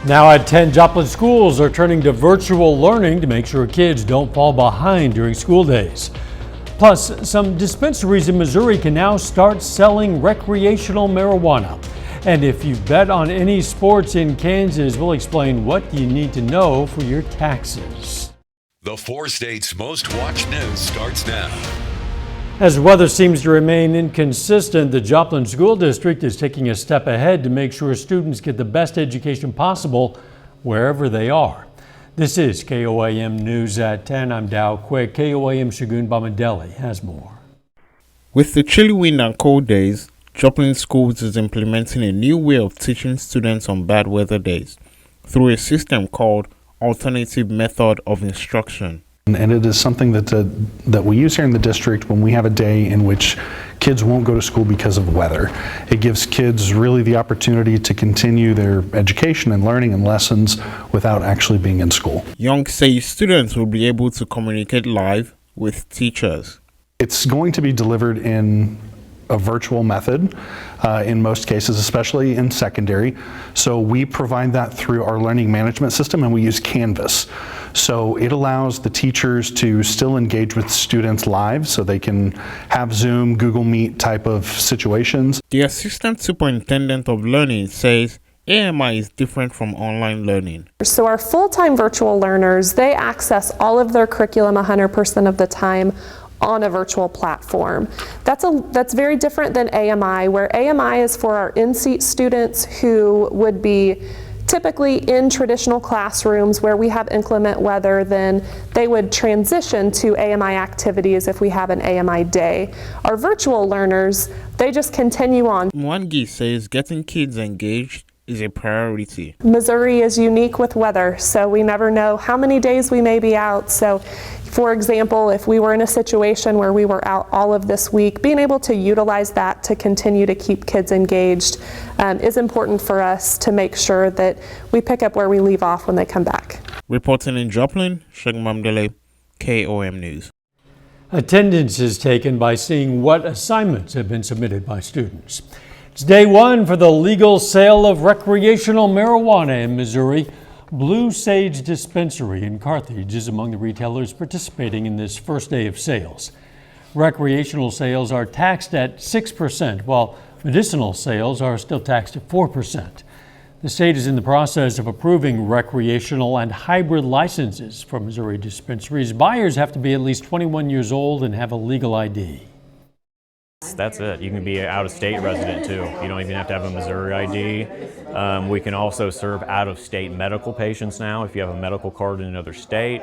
Now at 10 Joplin schools are turning to virtual learning to make sure kids don't fall behind during school days. Plus, some dispensaries in Missouri can now start selling recreational marijuana. And if you bet on any sports in Kansas, we'll explain what you need to know for your taxes. The 4 states' most watched news starts now. As weather seems to remain inconsistent, the Joplin School District is taking a step ahead to make sure students get the best education possible wherever they are. This is KOAM News at 10. I'm Dow Quick. KOAM Shagun Bamadelli has more. With the chilly wind and cold days, Joplin Schools is implementing a new way of teaching students on bad weather days through a system called Alternative Method of Instruction. And it is something that we use here in the district when we have a day in which kids won't go to school because of weather. It gives kids really the opportunity to continue their education and learning and lessons without actually being in school. Young says students will be able to communicate live with teachers. It's going to be delivered in a virtual method in most cases, especially in secondary. So we provide that through our learning management system, and we use Canvas. So it allows the teachers to still engage with students live, so they can have Zoom, Google Meet type of situations. The Assistant Superintendent of Learning says AMI is different from online learning. So our full-time virtual learners, they access all of their curriculum 100% of the time on a virtual platform. That's very different than AMI, where AMI is for our in-seat students who would be typically in traditional classrooms where we have inclement weather. Then they would transition to AMI activities if we have an AMI day. Our virtual learners, they just continue on. Mwangi says getting kids engaged is a priority. Missouri is unique with weather, so we never know how many days we may be out. So for example, if we were in a situation where we were out all of this week, being able to utilize that to continue to keep kids engaged is important for us to make sure that we pick up where we leave off when they come back. Reporting in Joplin, Shagun Bamadelli, KOAM News. Attendance is taken by seeing what assignments have been submitted by students. It's day one for the legal sale of recreational marijuana in Missouri. Blue Sage Dispensary in Carthage is among the retailers participating in this first day of sales. Recreational sales are taxed at 6%, while medicinal sales are still taxed at 4%. The state is in the process of approving recreational and hybrid licenses for Missouri dispensaries. Buyers have to be at least 21 years old and have a legal ID. That's it. You can be an out-of-state resident too. You don't even have to have a Missouri ID. We can also serve out-of-state medical patients now if you have a medical card in another state.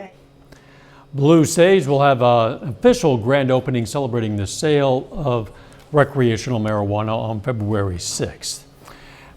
Blue Sage will have an official grand opening celebrating the sale of recreational marijuana on February 6th.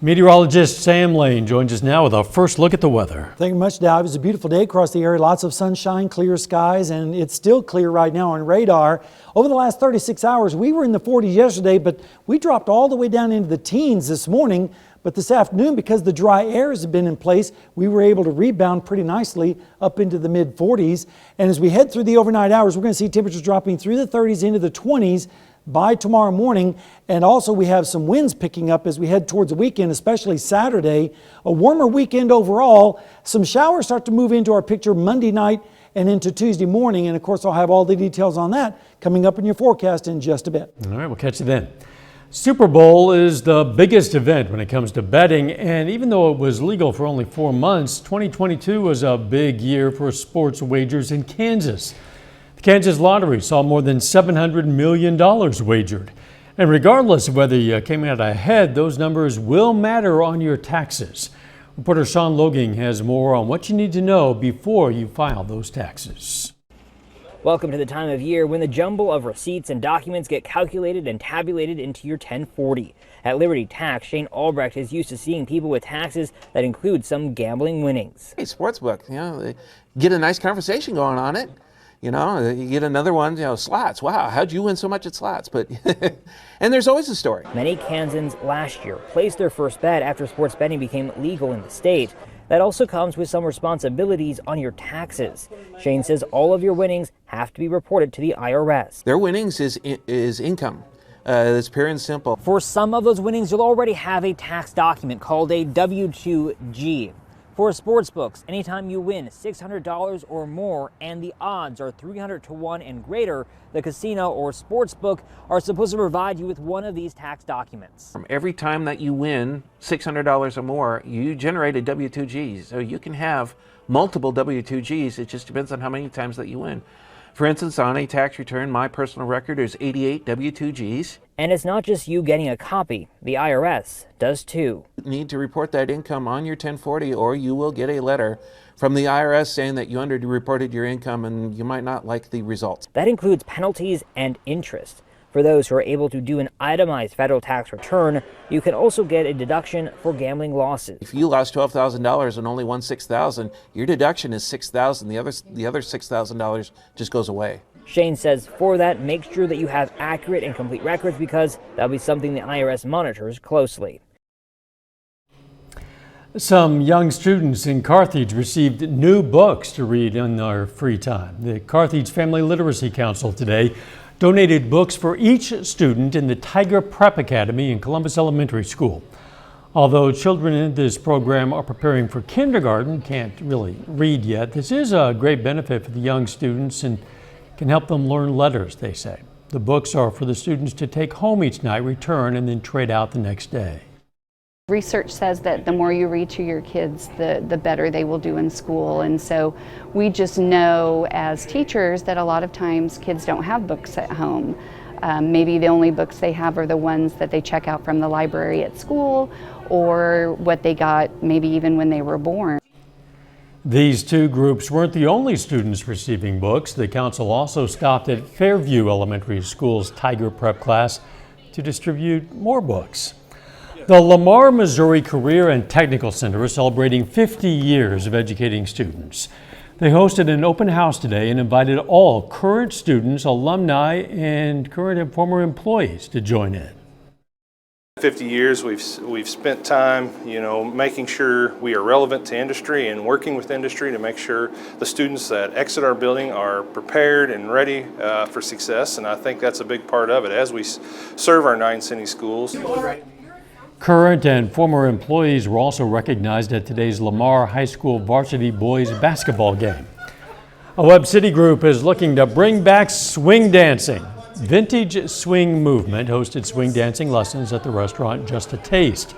Meteorologist Sam Lane joins us now with a first look at the weather. Thank you much, Dow. It was a beautiful day across the area. Lots of sunshine, clear skies, and it's still clear right now on radar. Over the last 36 hours, we were in the 40s yesterday, but we dropped all the way down into the teens this morning. But this afternoon, because the dry air has been in place, we were able to rebound pretty nicely up into the mid-40s. And as we head through the overnight hours, we're going to see temperatures dropping through the 30s into the 20s by tomorrow morning. And also we have some winds picking up as we head towards the weekend, especially Saturday. A warmer weekend overall. Some showers start to move into our picture Monday night and into Tuesday morning. And of course, I'll have all the details on that coming up in your forecast in just a bit. All right, we'll catch you then. Super Bowl is the biggest event when it comes to betting, and even though it was legal for only 4 months, 2022 was a big year for sports wagers in Kansas. The Kansas Lottery saw more than $700 million wagered. And regardless of whether you came out ahead, those numbers will matter on your taxes. Reporter Sean Loging has more on what you need to know before you file those taxes. Welcome to the time of year when the jumble of receipts and documents get calculated and tabulated into your 1040. At Liberty Tax, Shane Albrecht is used to seeing people with taxes that include some gambling winnings. Hey, sportsbook, they get a nice conversation going on it. You get another one, slots. Wow, how'd you win so much at slots? But and there's always a story. Many Kansans last year placed their first bet after sports betting became legal in the state. That also comes with some responsibilities on your taxes. Shane says all of your winnings have to be reported to the IRS. Their winnings is income. It's pure and simple. For some of those winnings, you'll already have a tax document called a W-2G. For sportsbooks, anytime you win $600 or more and the odds are 300 to 1 and greater, the casino or sportsbook are supposed to provide you with one of these tax documents. From every time that you win $600 or more, you generate a W-2G. So you can have multiple W-2Gs. It just depends on how many times that you win. For instance, on a tax return, my personal record is 88 W-2Gs. And it's not just you getting a copy. The IRS does too. You need to report that income on your 1040 or you will get a letter from the IRS saying that you underreported your income and you might not like the results. That includes penalties and interest. For those who are able to do an itemized federal tax return, you can also get a deduction for gambling losses. If you lost $12,000 and only won $6,000, your deduction is $6,000. The other $6,000 just goes away. Shane says for that, make sure that you have accurate and complete records because that'll be something the IRS monitors closely. Some young students in Carthage received new books to read in their free time. The Carthage Family Literacy Council today donated books for each student in the Tiger Prep Academy in Columbus Elementary School. Although children in this program are preparing for kindergarten, can't really read yet, this is a great benefit for the young students and can help them learn letters, they say. The books are for the students to take home each night, return, and then trade out the next day. Research says that the more you read to your kids, the better they will do in school. And so we just know as teachers that a lot of times kids don't have books at home. Maybe the only books they have are the ones that they check out from the library at school or what they got maybe even when they were born. These two groups weren't the only students receiving books. The council also stopped at Fairview Elementary School's Tiger Prep class to distribute more books. The Lamar, Missouri Career and Technical Center is celebrating 50 years of educating students. They hosted an open house today and invited all current students, alumni, and current and former employees to join in. 50 years we've spent time, making sure we are relevant to industry and working with industry to make sure the students that exit our building are prepared and ready for success. And I think that's a big part of it as we serve our 9 city schools. Current and former employees were also recognized at today's Lamar High School varsity boys basketball game. A Webb City group is looking to bring back swing dancing. Vintage Swing Movement hosted swing dancing lessons at the restaurant Just a Taste.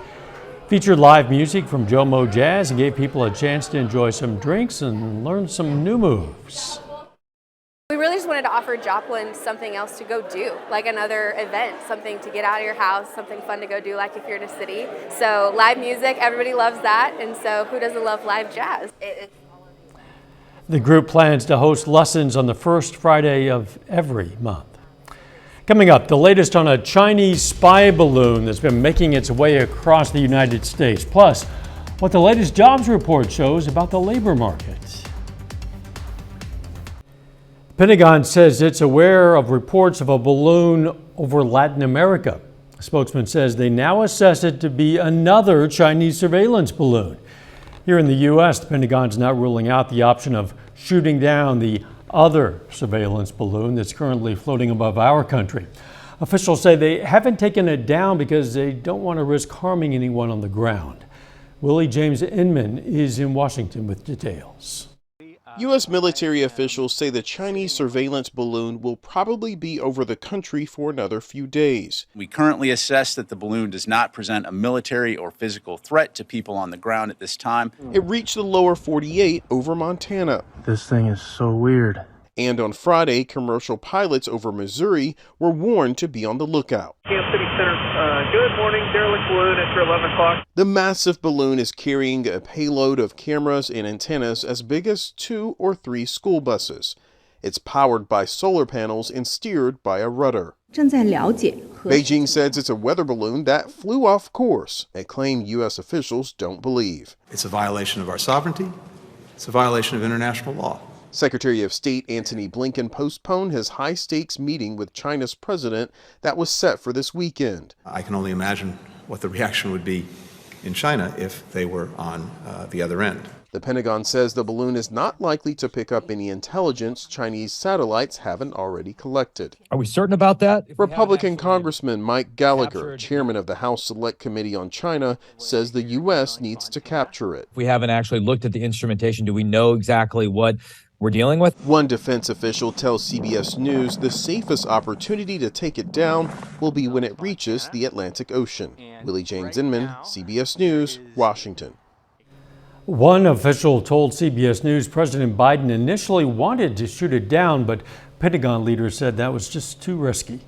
Featured live music from Jomo Jazz and gave people a chance to enjoy some drinks and learn some new moves. We really just wanted to offer Joplin something else to go do, like another event, something to get out of your house, something fun to go do like if you're in a city. So live music, everybody loves that, and so who doesn't love live jazz? The group plans to host lessons on the first Friday of every month. Coming up, the latest on a Chinese spy balloon that's been making its way across the United States, plus what the latest jobs report shows about the labor market. The Pentagon says it's aware of reports of a balloon over Latin America. A spokesman says they now assess it to be another Chinese surveillance balloon. Here in the U.S., the Pentagon's not ruling out the option of shooting down the other surveillance balloon that's currently floating above our country. Officials say they haven't taken it down because they don't want to risk harming anyone on the ground. Willie James Inman is in Washington with details. U.S. military officials say the Chinese surveillance balloon will probably be over the country for another few days. We currently assess that the balloon does not present a military or physical threat to people on the ground at this time. It reached the lower 48 over Montana. This thing is so weird. And on Friday, commercial pilots over Missouri were warned to be on the lookout. Kansas City Center, good morning, derelict balloon after 11 o'clock. The massive balloon is carrying a payload of cameras and antennas as big as 2 or 3 school buses. It's powered by solar panels and steered by a rudder. Beijing says it's a weather balloon that flew off course, a claim U.S. officials don't believe. It's a violation of our sovereignty. It's a violation of international law. Secretary of State Antony Blinken postponed his high-stakes meeting with China's president that was set for this weekend. I can only imagine what the reaction would be in China if they were on the other end. The Pentagon says the balloon is not likely to pick up any intelligence Chinese satellites haven't already collected. Are we certain about that? Republican Congressman Mike Gallagher, chairman of the House Select Committee on China, says the U.S. needs to capture it. If we haven't actually looked at the instrumentation, do we know exactly what we're dealing with? One defense official tells CBS News the safest opportunity to take it down will be when it reaches the Atlantic Ocean. Willie James Inman, CBS News, Washington. One official told CBS News President Biden initially wanted to shoot it down, but Pentagon leaders said that was just too risky.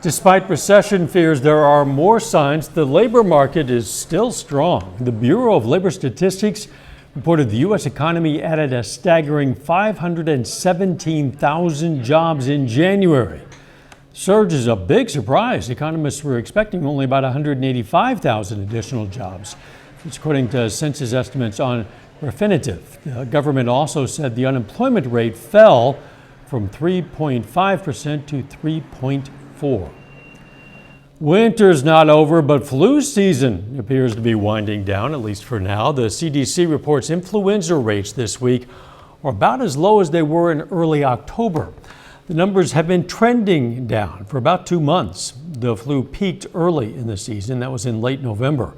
Despite recession fears, there are more signs the labor market is still strong. The Bureau of Labor Statistics reported the U.S. economy added a staggering 517,000 jobs in January. The surge is a big surprise. Economists were expecting only about 185,000 additional jobs. It's according to census estimates on Refinitiv. The government also said the unemployment rate fell from 3.5% to 3.4%. Winter's not over, but flu season appears to be winding down, at least for now. The CDC reports influenza rates this week are about as low as they were in early October. The numbers have been trending down for about 2 months. The flu peaked early in the season. That was in late November.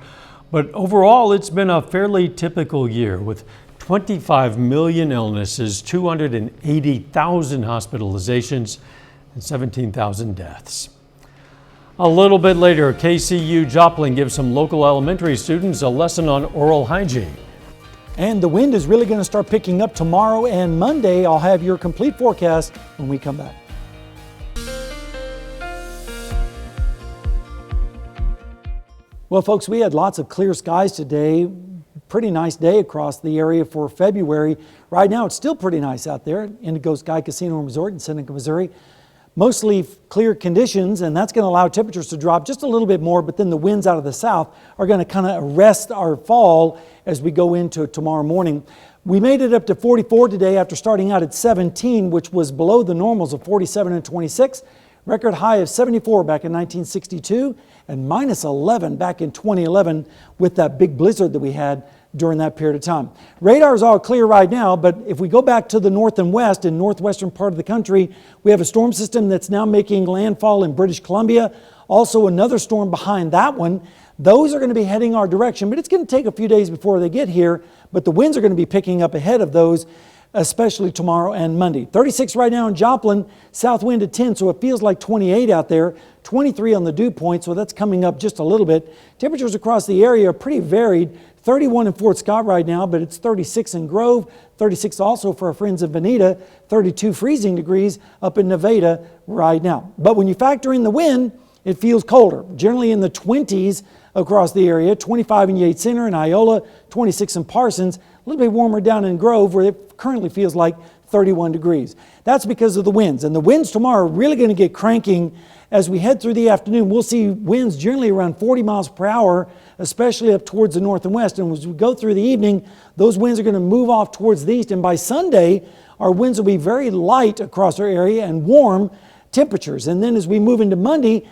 But overall, it's been a fairly typical year with 25 million illnesses, 280,000 hospitalizations, and 17,000 deaths. A little bit later, KCU Joplin gives some local elementary students a lesson on oral hygiene. And the wind is really going to start picking up tomorrow and Monday. I'll have your complete forecast when we come back. Well, folks, we had lots of clear skies today. Pretty nice day across the area for February. Right now, it's still pretty nice out there at Indigo Sky Casino and Resort in Seneca, Missouri. Mostly clear conditions, and that's going to allow temperatures to drop just a little bit more, but then the winds out of the south are going to kind of arrest our fall as we go into tomorrow morning. We made it up to 44 today after starting out at 17, which was below the normals of 47 and 26. Record high of 74 back in 1962 and minus 11 back in 2011 with that big blizzard that we had during that period of time. Radar is all clear right now, but if we go back to the north and west and northwestern part of the country, we have a storm system that's now making landfall in British Columbia. Also another storm behind that one. Those are going to be heading our direction, but it's going to take a few days before they get here, but the winds are going to be picking up ahead of those, especially tomorrow and Monday. 36 right now in Joplin, south wind at 10, so it feels like 28 out there. 23 on the dew point, so that's coming up just a little bit. Temperatures across the area are pretty varied. 31 in Fort Scott right now, but it's 36 in Grove, 36 also for our friends in Bonita, 32 freezing degrees up in Nevada right now. But when you factor in the wind, it feels colder, generally in the 20s across the area, 25 in Yates Center and Iola, 26 in Parsons, a little bit warmer down in Grove where it currently feels like 31 degrees. That's because of the winds, and the winds tomorrow are really going to get cranking as we head through the afternoon. We'll see winds generally around 40 miles per hour, especially up towards the north and west. And as we go through the evening, those winds are going to move off towards the east. And by Sunday, our winds will be very light across our area and warm temperatures. And then as we move into Monday,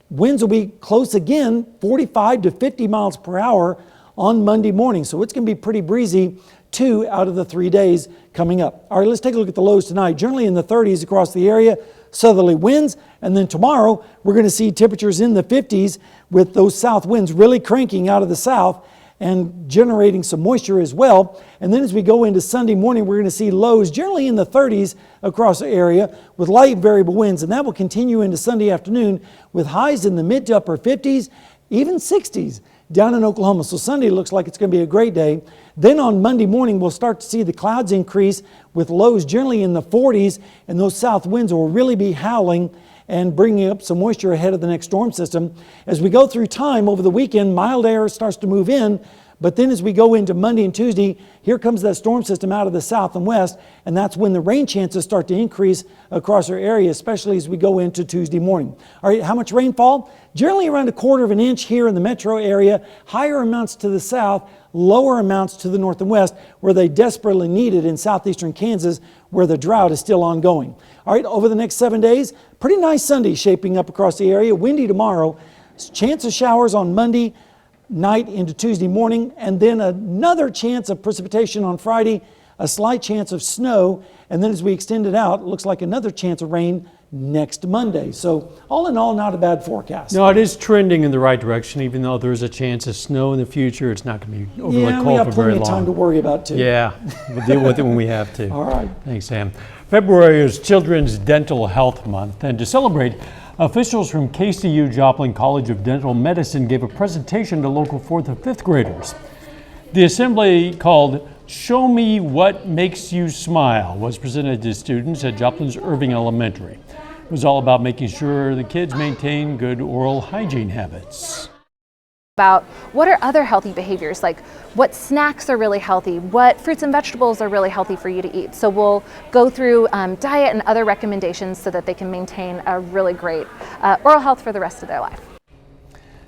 winds will be close again, 45 to 50 miles per hour on Monday morning. So it's going to be pretty breezy 2 out of the 3 days coming up. All right, let's take a look at the lows tonight. Generally in the 30s across the area, southerly winds. And then tomorrow, we're going to see temperatures in the 50s with those south winds really cranking out of the south and generating some moisture as well. And then as we go into Sunday morning, we're going to see lows generally in the 30s across the area with light variable winds. And that will continue into Sunday afternoon with highs in the mid to upper 50s, even 60s down in Oklahoma. So Sunday looks like it's going to be a great day. Then on Monday morning, we'll start to see the clouds increase with lows generally in the 40s, and those south winds will really be howling and bringing up some moisture ahead of the next storm system. As we go through time over the weekend, mild air starts to move in, but then as we go into Monday and Tuesday, here comes that storm system out of the south and west, and that's when the rain chances start to increase across our area, especially as we go into Tuesday morning. All right, how much rainfall? Generally around 1/4 of an inch here in the metro area, higher amounts to the south, lower amounts to the north and west, where they desperately need it in southeastern Kansas, where the drought is still ongoing. All right, over the next 7 days, pretty nice Sunday shaping up across the area. Windy tomorrow, chance of showers on Monday, night into Tuesday morning, and then another chance of precipitation on Friday, a slight chance of snow, and then as we extend it out, it looks like another chance of rain next Monday. So all in all, not a bad forecast. No, it is trending in the right direction, even though there is a chance of snow in the future. It's not going to be overly Yeah, we cold have for very plenty of long. time to worry about too. Yeah, we'll deal with it when we have to. All right. Thanks, Sam. February is Children's Dental Health Month, and to celebrate, officials from KCU Joplin College of Dental Medicine gave a presentation to local 4th and 5th graders. The assembly, called Show Me What Makes You Smile, was presented to students at Joplin's Irving Elementary. It was all about making sure the kids maintain good oral hygiene habits. About what are other healthy behaviors, like what snacks are really healthy, what fruits and vegetables are really healthy for you to eat. So we'll go through diet and other recommendations so that they can maintain a really great oral health for the rest of their life.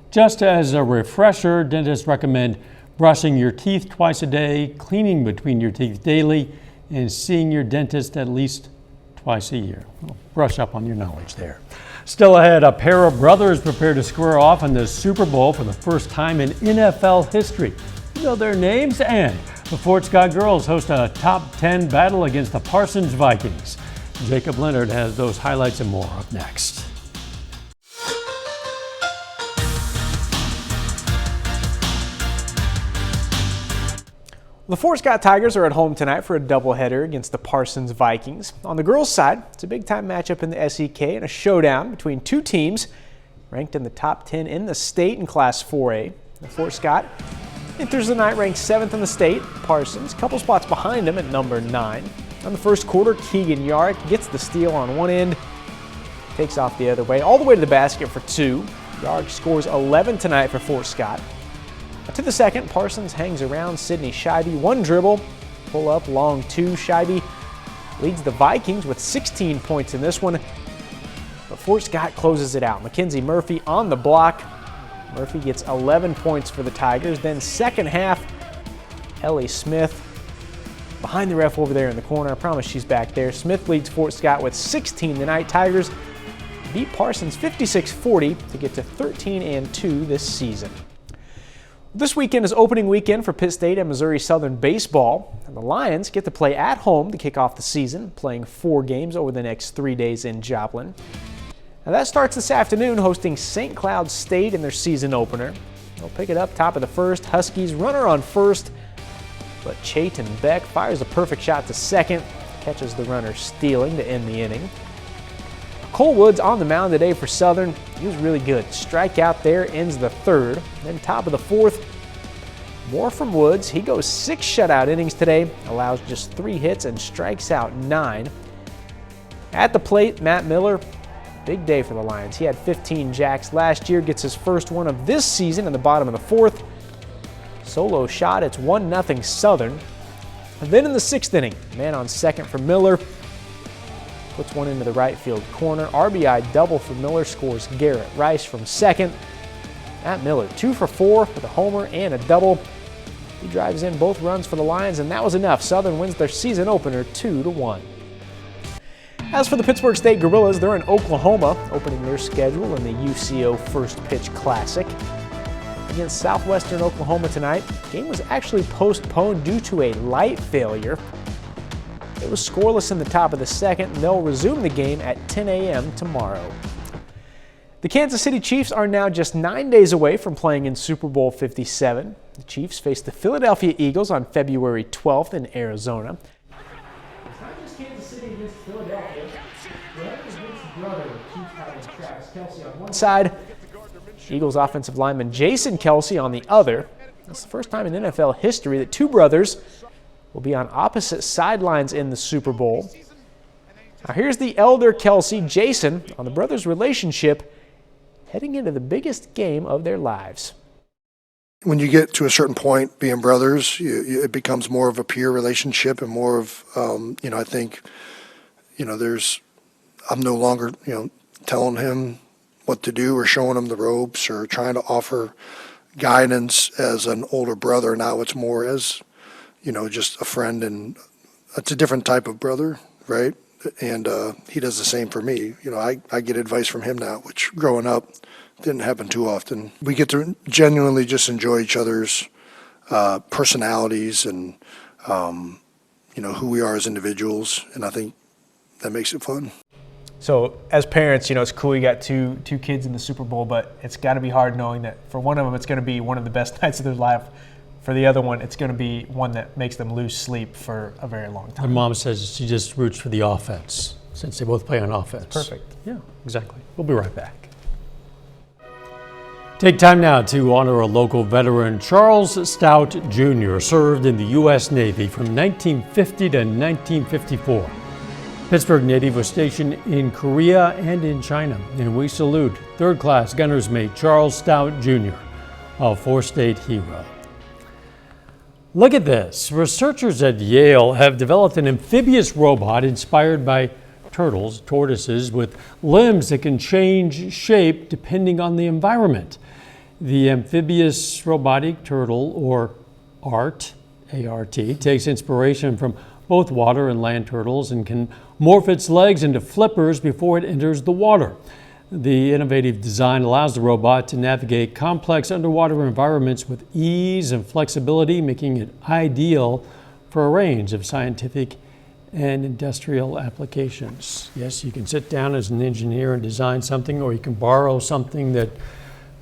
Just as a refresher, dentists recommend brushing your teeth twice a day, cleaning between your teeth daily, and seeing your dentist at least twice a year. Well, brush up on your knowledge there. Still ahead, a pair of brothers prepare to square off in the Super Bowl for the first time in NFL history. You know their names, and the Fort Scott girls host a top 10 battle against the Parsons Vikings. Jacob Leonard has those highlights and more up next. The Fort Scott Tigers are at home tonight for a doubleheader against the Parsons Vikings. On the girls' side, it's a big-time matchup in the SEK and a showdown between two teams ranked in the top 10 in the state in Class 4A. The Fort Scott enters the night ranked 7th in the state. Parsons, a couple spots behind them at number 9. On the first quarter, Keegan Yarrick gets the steal on one end, takes off the other way, all the way to the basket for 2. Yarrick scores 11 tonight for Fort Scott. To the second, Parsons hangs around Sydney Scheibe. One dribble, pull up, long 2. Scheibe leads the Vikings with 16 points in this one, but Fort Scott closes it out. Mackenzie Murphy on the block. Murphy gets 11 points for the Tigers. Then second half, Ellie Smith behind the ref over there in the corner. I promise she's back there. Smith leads Fort Scott with 16 tonight. Tigers beat Parsons 56-40 to get to 13-2 this season. This weekend is opening weekend for Pitt State and Missouri Southern baseball, and the Lions get to play at home to kick off the season, playing 4 games over the next 3 days in Joplin. Now that starts this afternoon, hosting St. Cloud State in their season opener. They'll pick it up top of the first. Huskies runner on first, but Chayton Beck fires a perfect shot to second, catches the runner stealing to end the inning. Cole Woods on the mound today for Southern. He was really good. Strikeout there, ends the third. Then top of the fourth, more from Woods. He goes 6 shutout innings today, allows just 3 hits and strikes out 9. At the plate, Matt Miller, big day for the Lions. He had 15 jacks last year, gets his first one of this season in the bottom of the fourth. Solo shot, it's 1-0 Southern. And then in the 6th inning, man on second for Miller. Puts one into the right field corner. RBI double for Miller, scores Garrett Rice from second. Matt Miller, 2 for 4 with a homer and a double. He drives in both runs for the Lions, and that was enough. Southern wins their season opener 2-1. As for the Pittsburgh State Gorillas, they're in Oklahoma, opening their schedule in the UCO First Pitch Classic. Against Southwestern Oklahoma tonight, the game was actually postponed due to a light failure. It was scoreless in the top of the second, and they'll resume the game at 10 a.m. tomorrow. The Kansas City Chiefs are now just 9 days away from playing in Super Bowl 57. The Chiefs face the Philadelphia Eagles on February 12th in Arizona. It's not just Kansas City against Philadelphia. Brothers against brother. Chiefs having Travis Kelce on one side, Eagles offensive lineman Jason Kelce on the other. That's the first time in NFL history that 2 brothers will be on opposite sidelines in the Super Bowl. Now here's the elder Kelce, Jason, on the brothers' relationship heading into the biggest game of their lives. When you get to a certain point being brothers, it becomes more of a peer relationship and more of, I think, I'm no longer, telling him what to do or showing him the ropes or trying to offer guidance as an older brother. Now it's more as, just a friend, and it's a different type of brother, right? And he does the same for me. I get advice from him now, which growing up, didn't happen too often. We get to genuinely just enjoy each other's personalities and who we are as individuals, and I think that makes it fun. So as parents, it's cool you got two kids in the Super Bowl, but it's got to be hard knowing that for one of them it's going to be one of the best nights of their life. For the other one, it's going to be one that makes them lose sleep for a very long time. My mom says she just roots for the offense since they both play on offense. Perfect. Yeah, exactly. We'll be right back. Take time now to honor a local veteran. Charles Stout Jr. served in the U.S. Navy from 1950 to 1954. Pittsburgh native was stationed in Korea and in China, and we salute 3rd Class Gunner's Mate Charles Stout Jr., a 4-state hero. Look at this. Researchers at Yale have developed an amphibious robot inspired by tortoises with limbs that can change shape depending on the environment. The amphibious robotic turtle, or ART, A-R-T, takes inspiration from both water and land turtles and can morph its legs into flippers before it enters the water. The innovative design allows the robot to navigate complex underwater environments with ease and flexibility, making it ideal for a range of scientific and industrial applications. Yes, you can sit down as an engineer and design something, or you can borrow something that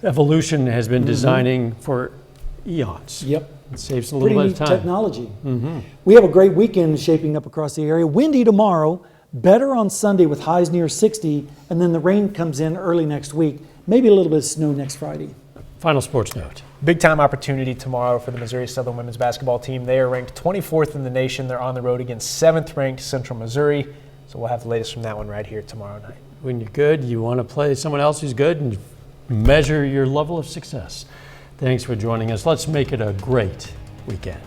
evolution has been designing for eons. Yep. It saves a little bit of time. Technology. We have a great weekend shaping up across the area. Windy tomorrow, better on Sunday with highs near 60, and then the rain comes in early next week. Maybe a little bit of snow next Friday. Final sports note. Big time opportunity tomorrow for the Missouri Southern women's basketball team. They are ranked 24th in the nation. They're on the road against 7th ranked Central Missouri. So we'll have the latest from that one right here tomorrow night. When you're good, you want to play someone else who's good and measure your level of success. Thanks for joining us. Let's make it a great weekend.